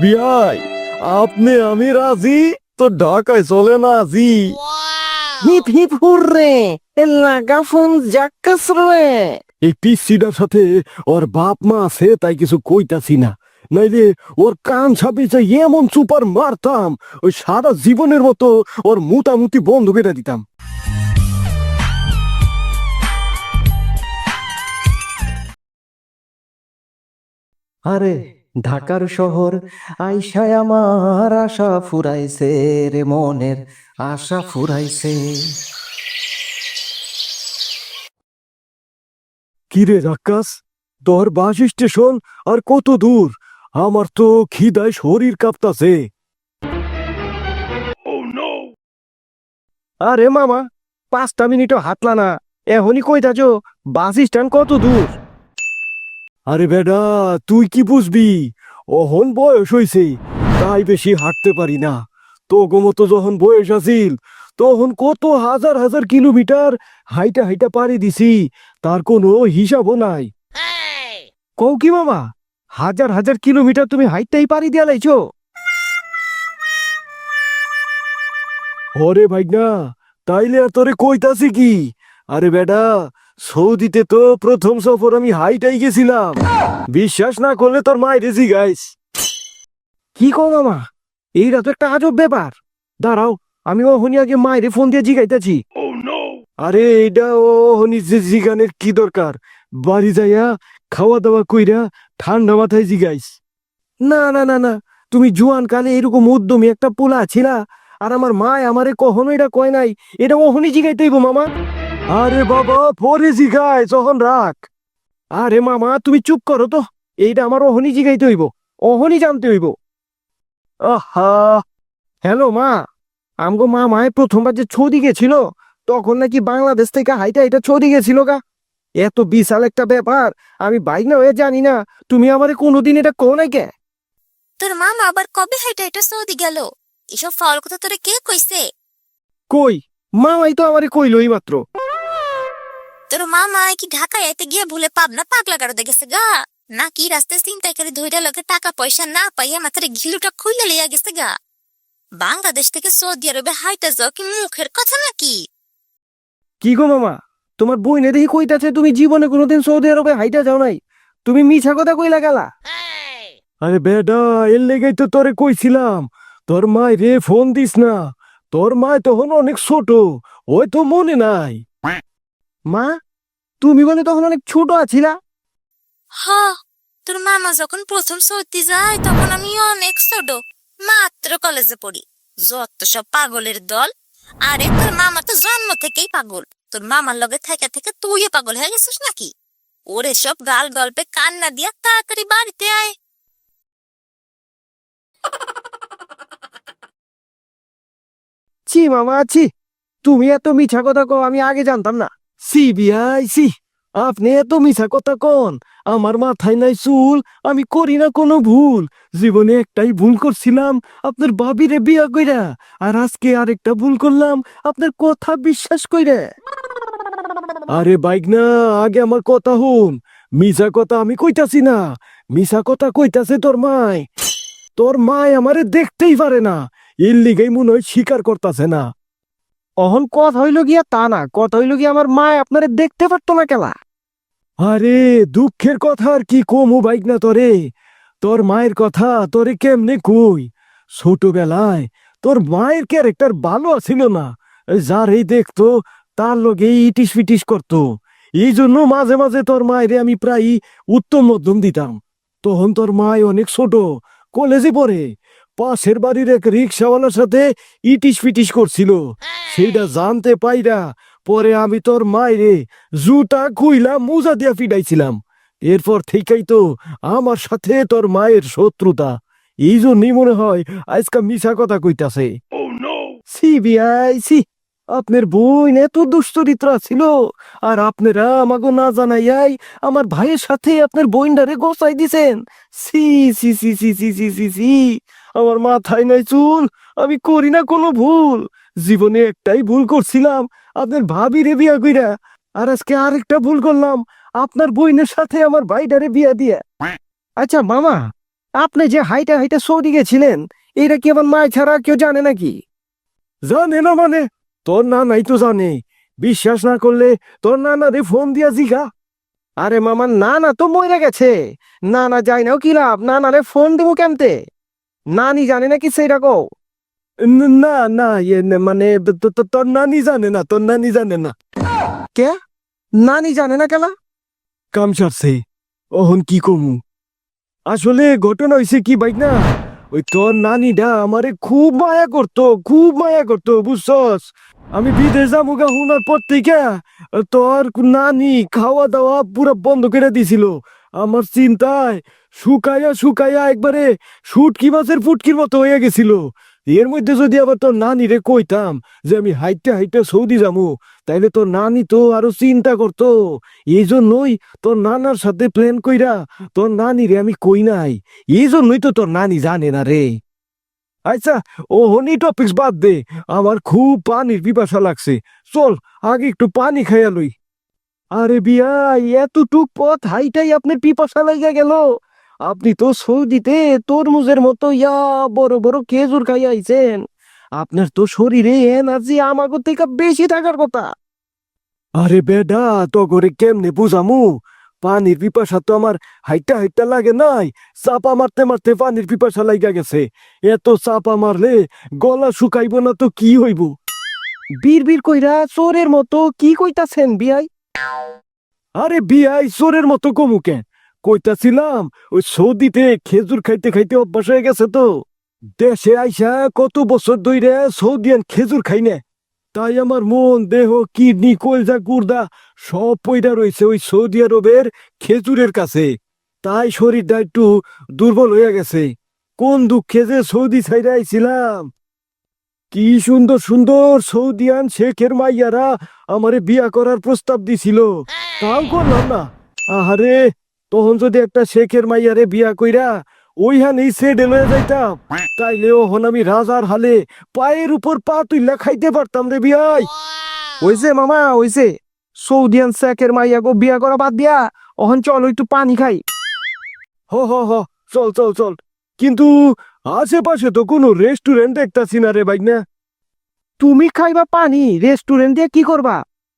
CBI, আপনি আমি রাজি, তো ঢাকায় চলে না জি। হিপ হিপ হুররে, লাগা ফোন জাক্কাস রে। এই পিসিটার সাথে ওর বাপ মা আছে তাই কিছু কইতাছি না, নাইলে ওর কান ছাপে যে এমন সুপার মারতাম, ওই সারা জীবনের মতো ওর মুতামুতি বন্ধ করে দিতাম। আরে ঢাকার শহর আইসায় আমার আশা ফুরাইছে রে, মনের আশা ফুরাইছে। কিরে রাক্কাস, তোর বাস স্টেশন আর কত দূর? আমার তো খিদায় শরীর কাঁপতাছে। আরে মামা, 5টা মিনিটও হাঁটলা না, এখনই কই যাচ্ছ? বাস স্ট্যান্ড কত দূর? আরে বেডা, তুই কি বুঝবি? অহন বয়স হইছে, তাই বেশি হাঁটতে পারি না। তোগো মতো যখন বয়স আছিল, তখন কত হাজার হাজার কিলোমিটার হাইটা হাইটা পাড়ি দিছি, তার কোনো হিসাবও নাই। কও কি মামা, হাজার হাজার কিলোমিটার তুমি হাইটাই পাড়ি দিয়া লাইছো? ওরে ভাইগনা, তাইলে আর তোরে কইতাছি কি? আরে বেডা, সৌদিতে তো প্রথম সফর আমি হাইটাই গেছিলাম। বিশ্বাস না করলে তোর মায়ের জিগাইস। কি কও মামা, এইটা তো একটা আজব ব্যাপার। দাঁড়াও, আমি ওহনি আগে মায়ের ফোন দিয়ে জিগাইতেছি। আরে এইটা ওহনি যে জিগানের কি দরকার? বাড়ি যাইয়া খাওয়া দাওয়া কইরা ঠান্ডা মাথায় জিগাইস। না না না না, তুমি জুয়ান কালে এরকম উদ্যমী একটা পোলা ছিলা, আর আমার মা আমারে কখনো এটা কয় নাই। এটা ওহনি জিগাইতে হইব মামা। আরে বাবা, পরে জিগাই, যখন রাখ। আরে মামা তুমি চুপ করো তো, এইটা আমার ওহনি জিগাইতে হইব, ওহনি জানতে হইব। আহা, হ্যালো মা, আমগো মা মায়ে প্রথমবার যে সৌদি গেছিল, তখন নাকি বাংলাদেশ থেকে হাইটা এটা সৌদি গেছিল গা। এত বিশাল একটা ব্যাপার, আমি বাইক না হয়ে জানি না। তুমি আমারে কোনোদিন এটা কও নাই কে? তোর মামা আবার কবে হাইটা এটা সৌদি গেল? এসব ফাউল কথা তোরে কে কইছে? কই, মামাই তো আমারে কইলো এই মাত্র। তোর মামা কি ঢাকায় এতে গিয়ে ভুলে পাবনা পাগলা গারদে গেছে গা? নাকি রাস্তায় চিন্তাই করে ধইরা লোকে টাকা পয়সা না পাইয়া মাথার ঘিলুটা খুইলে লইয়া গেছে গা? বাংলাদেশ থেকে সৌদি আরবে হাইটা যাও কি মুখের কথা নাকি? কি গো মামা, তোমার বইনে দেখি কইতাছে তুমি জীবনে কোনোদিন সৌদি আরবে হাইটা যাও নাই, তুমি মিছা কথা কইলা গেলা। আরে বেডা, এর লেগেই তো তোরে কইছিলাম তোর মায় রে ফোন দিস না। তোর মায় তখন অনেক ছোট, ওই তো মনে নাই। মা, তুমি বলে তখন অনেক ছোট আছিলা? হ, তোর মামা যখন প্রথম সৌদি যায় তখন আমি অনেক ছোট, মাত্র কলেজে পড়ি। যত সব পাগলের দল। আরে তোর মামা তো জন্ম থেকেই পাগল। তোর মামার লগে থেকে থেকে তুইও পাগল হয়ে গেছিস নাকি? ওরে সব গাল গল্পে কান না দিয়া তাড়াতাড়ি বাড়িতে আয়। ছি মামা ছি, তুমি এত মিছা কথা কও আমি আগে জানতাম না। সিবিআই সি, আপনি এত মিছা কথা কন, আমার মাথায় নাই চুল, আমি করি না কোনো ভুল। জীবনে একটাই ভুল করছিলাম, আপনার বাবিরে বিয়া কইরা, আর আজকে আরেকটা ভুল করলাম আপনার কথা বিশ্বাস কইরা। আরে বাইক না, আগে আমার কথা হুন। মিছা কথা আমি কইতাছি না, মিছা কথা কইতাছে তোর মায়। তোর মায় আমারে দেখতেই পারে না, এর লিগেই মনে হয় স্বীকার করতাছে না। অহন কথা হইল গিয়া তা না, কথা হইল গিয়া আমার মা আপনারে দেখতে পারতো না কেলা। আরে দুঃখের কথা আর কি কমু বাইক না তোরে, তোর মায়ের কথা তোরে কেমনে কই। ছোটবেলায় তোর মায়ের ক্যারেক্টার ভালো ছিল না, যার এই দেখতো তার লগে ইটিস ফিটিস করতো। এই জন্য মাঝে মাঝে তোর মায়েরে আমি প্রায় উত্তম মধ্যম দিতাম। তখন তোর মায় অনেক ছোট, কলেজে পড়ে, পাশের বাড়ির এক রিক্সাওয়ালার সাথে ইটিস ফিটিস করছিল। সেইটা জানতে পাইরা পরে আমি তোর মায়েরে জুতা খুইলা মোজা দিয়া ফিডাইছিলাম। এরপর থেকেই তো আমার সাথে তোর মায়ের শত্রুতা। এই জন্যই মনে হয় আজকা মিছা কথা কইতাছে। সিবিআই সি, আপনার বোন এত দুশ্চরিত্র ছিল, আর আপনারা আমাকে না জানাইয়াই আমার ভাইয়ের সাথে আপনার বোনটারে গোসাই দিছেন। সি সি সি সি সি সি সি সি, আমার মাথায় নাই চুল, আমি করি না কোনো ভুল। জীবনে একটাই ভুল করছিলাম, আপনার ভাবিরে বিয়া কইরা, আর আজকে আরেকটা ভুল করলাম আপনার বোনের সাথে আমার ভাইটারে বিয়া দিয়া। আচ্ছা মামা, আপনি যে হাইটা হাইটা সৌদি গেছিলেন, এটা কি আমার মায় ছাড়া কেউ জানে নাকি? জানে না মানে? তোর নানাই তো জানে। বিশ্বাস না করলে তোর নানারে ফোন দিয়া জিগা। আরে মামা, নানা তো মরে গেছে। নানা যায় নাও কি লাভ, নানারে ফোন দিব কেমতে? নানি জানে নাকি সেটা কও? না না, মানে তোর নানি জানে না, তোর নানি জানে না। কে? নানি জানে না কেলা? কাম সারছে, ওহন কি কমু। আসলে ঘটনা হয়েছে কি বাইক না, ওই তোর নানিটা আমারে খুব মায়া করতো, খুব মায়া করতো, বুঝছস? আমি বিদেশ যাবো গা হুনার পর থেকে তোর নানি খাওয়া দাওয়া পুরো বন্ধ করে দিছিল। আমার চিন্তায় শুকাইয়া শুকাইয়া একবারে শুটকি মাছের ফুটকির মতো হয়ে গেছিল। এর মধ্যে যদি আবার তোর নানিরে কইতাম যে আমি হাইটে হাইটে সৌদি যাবো, তাইলে তোর নানি তো আরো চিন্তা করতো। এই জন্যই তোর নানার সাথে প্ল্যান কইরা তোর নানিরে আমি কই নাই। এই জন্যই তো তোর নানি জানে না রে। আচ্ছা, ও হনি টপিক্স বাদ দে, আমার খুব পানির পিপাসা লাগছে। চল আগে একটু পানি খাইয়া লই। আরে বিয়াই, এতটুক পথ হাইটাই আপনার পিপাসা লাগা গেল? আপনি তো সৌদিতে তরমুজের মতো বড় বড় খেজুর খাইয়া আইছেন। আপনার তো শরীরে এনার্জি আমাগো থেকে বেশি থাকার কথা। আরে বেডা, তো করে কেমনে বুঝামু? পানির পিপাসা তো আমার হাইটা হাইটা লাগে নাই, চাপা মারতে মারতে পানির পিপাসা লাগা গেছে। এত চাপা মারলে গলা শুকাইব না তো কি হইব? বীর বীর কইরা চোরের মতো কি কইতাছেন বিয়াই? আরে বিয়াই, চোরের মতো কমু কেন? কইতাছিলাম ওই সৌদিতে খেজুর খাইতে খাইতে অভ্যাস হয়ে গেছে তো। দেশে আইসা কত বছর ধইরা সৌদিয়ান খেজুর খাই না, তাই আমার মন দেহ কিডনি কলজা গুর্দা সব পয়দা রয়েছে ওই সৌদি আরবের খেজুরের কাছে। তাই শরীরটা একটু দুর্বল হয়ে গেছে। কোন দুঃখে যে সৌদি ছাইরা আইছিলাম। কি সুন্দর সুন্দর সৌদিয়ান শেখের মাইয়ারা আমারে বিয়া করার প্রস্তাব দিছিল, তাও করলাম না। আহারে, তখন যদি একটা শেখের মাইয়ারে বিয়া কইরা ওইখানেই সেডেল হয়ে যাইতাম, তাইলে ওহন আমি রাজার হালে পায়ের উপর পা তুইলা খাইতে পারতাম রে বিয়াই। ওইছে মামা, ওইছে। সৌদিয়ান শেখের মাইয়া গো বিয়া করা বাদ দিয়া ওহন চল একটু পানি খাই। হ হ হ, চল চল চল। কিন্তু আশেপাশে তো কোনো রেস্টুরেন্ট দেখতাছি না রে বাইক না। তুমি খাইবা পানি, রেস্টুরেন্ট দিয়ে কি করবা?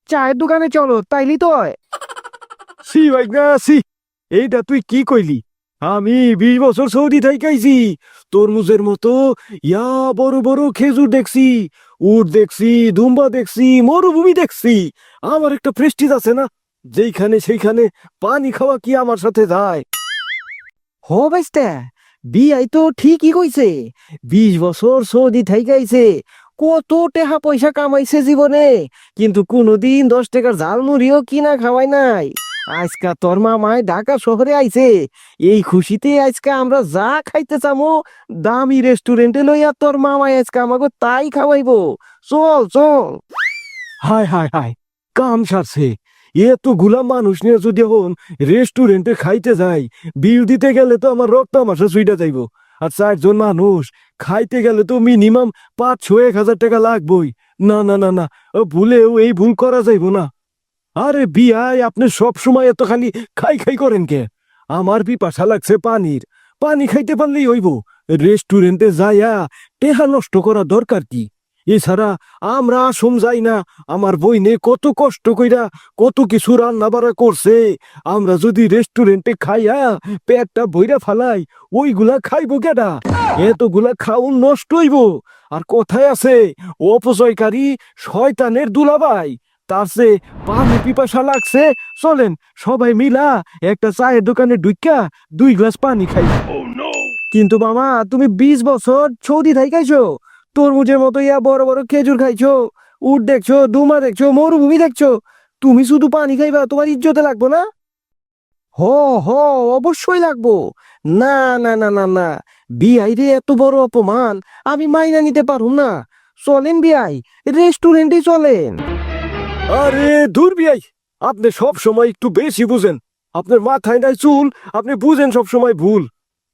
চায়ের দোকানে চলো, তাইলেই তো হয়। সি বাইক না সি, এইটা তুই কি কইলি? আমি 20 বছর সৌদি থাইকাইছি, তরমুজের মতো বড় বড় খেজুর দেখছি, উট দেখছি, দুম্বা দেখছি, মরুভূমি দেখছি। আমার একটা প্রেস্টিজ আছে না, যেইখানে সেইখানে পানি খাওয়া কি আমার সাথে যায়? হো বাইস্তা, বিয়াই তো ঠিকই কইছে। 20 বছর সৌদি থাইকাইছে, কত টাকা পয়সা কামাইছে জীবনে, কিন্তু কোনোদিন 10 টাকার ঝালমুড়িও কিনা খাওয়াই নাই। আজকা তোর মামায় ঢাকা শহরে আইছে, এই খুশিতে আজকে আমরা যা খাইতে চামো দামি রেস্টুরেন্টে লইয়া তোর মামায় আজকে আমাকে তাই খাওয়াইবো। চল চল। হায় হায় হায়, কাম সারছে। এতগুলা মানুষ নিয়ে যদি এখন রেস্টুরেন্টে খাইতে যাই, বিল দিতে গেলে তো আমার রক্ত আমাশা সুইটা যাইব। আর 4 জন মানুষ খাইতে গেলে তো মিনিমাম 500-1000 টাকা লাগবই। না না না না, ভুলেও এই ভুল করা যাইব না। আরে বিয়াই, আপনি সব সময় এত খালি খাই খাই করেন কে? আমার পিপাসা লাগছে পানির, পানি খাইতে পারলেই হইব। রেস্টুরেন্টে যাইয়া টেহা নষ্ট করা দরকার কি? এছাড়া আমরা আসাম যাই না, আমার বইনে কত কষ্ট কইরা কত কিছু রান্না বাড়া করছে। আমরা যদি রেস্টুরেন্টে খাইয়া পেটটা ভইরা ফালাই, ওইগুলা খাইবো কেডা? এতগুলা খাউন নষ্ট হইব। আর কথায় আছে, অপচয়কারী শয়তানের দুলাভাই। তার সে পানি পিপাসা লাগছে, চলেন সবাই মিলা একটা চায়ের দোকানে ঢুইকা 2 গ্লাস পানি খাই। কিন্তু মামা, তুমি 20 বছর সৌদি থাইকাইছো, তরমুজের মতো বড় বড় খেজুর খাইছো, উট দেখছো, দুমা দেখছো, মরুভূমি দেখছো, তুমি শুধু পানি খাইবা? তোমার ইজ্জতে লাগবো না? হ হ, অবশ্যই লাগবো। না না না না না, বিয়াই রে এত বড় অপমান আমি মাইনা নিতে পারুম না। চলেন বিয়াই, রেস্টুরেন্টে চলেন। আরে দূর বিয়াই, আপনি সব সময় একটু বেশি বুঝেন। আপনার মাথায় নাই চুল, আপনি বুঝেন সব সময় ভুল।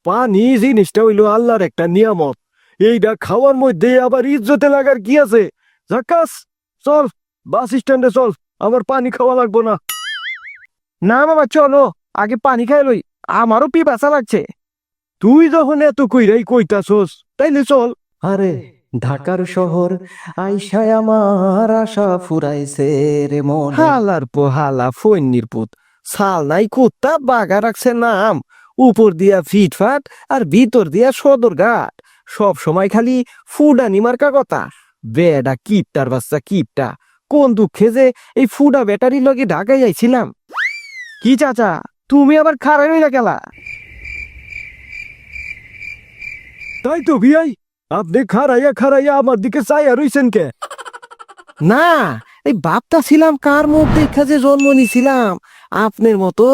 পানি জিনিসটা হইলো আল্লাহর একটা নিয়ামত, এইটা খাওয়ার মধ্যে আবার ইজ্জতে লাগার কি আছে? জাকাস, চল বাস স্ট্যান্ডে চল, আবার পানি খাওয়া লাগবো না। না মামা, চলো আগে পানি খাই লই, আমারও পিপাসা লাগছে। তুই যখন এত কইরাই কইতাছস তাইলে চল। আরে ঢাকার শহর আইসায় আমার আশা ফুরাইছে রে মনে। হালার পো হালা ফৈন্নির পুত, সাল নাই কুত্তা বাগা রাখছে নাম, উপর দিয়া ফিটফাট আর ভিতর দিয়া সদরঘাট, সব সময় খালি ফুডানি মার্কা কথা। বেডা কিপটার বাচ্চা কিপটা, কোন দুঃখে যে এই ফুডা ব্যাটারি লগে ঢাকায় যাইছিলাম। কি চাচা, তুমি আবার খারাপ হইলা গেলা? তাই তো ভিয়াই, আপনি খারাইয়া খারাইয়া আমার দিকে চাইয়া রইছেন কে? না, এই বাপটা ছিলাম কার মুখ দেখা যে জন্ম নিছিলাম। আপনার মতো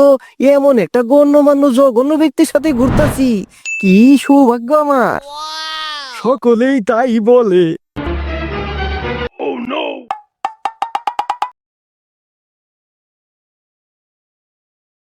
এমন একটা গণ্যমান্য জঘন্য ব্যক্তির সাথে ঘুরতাছি, কি সৌভাগ্য আমার। সকলেই তাই বলে।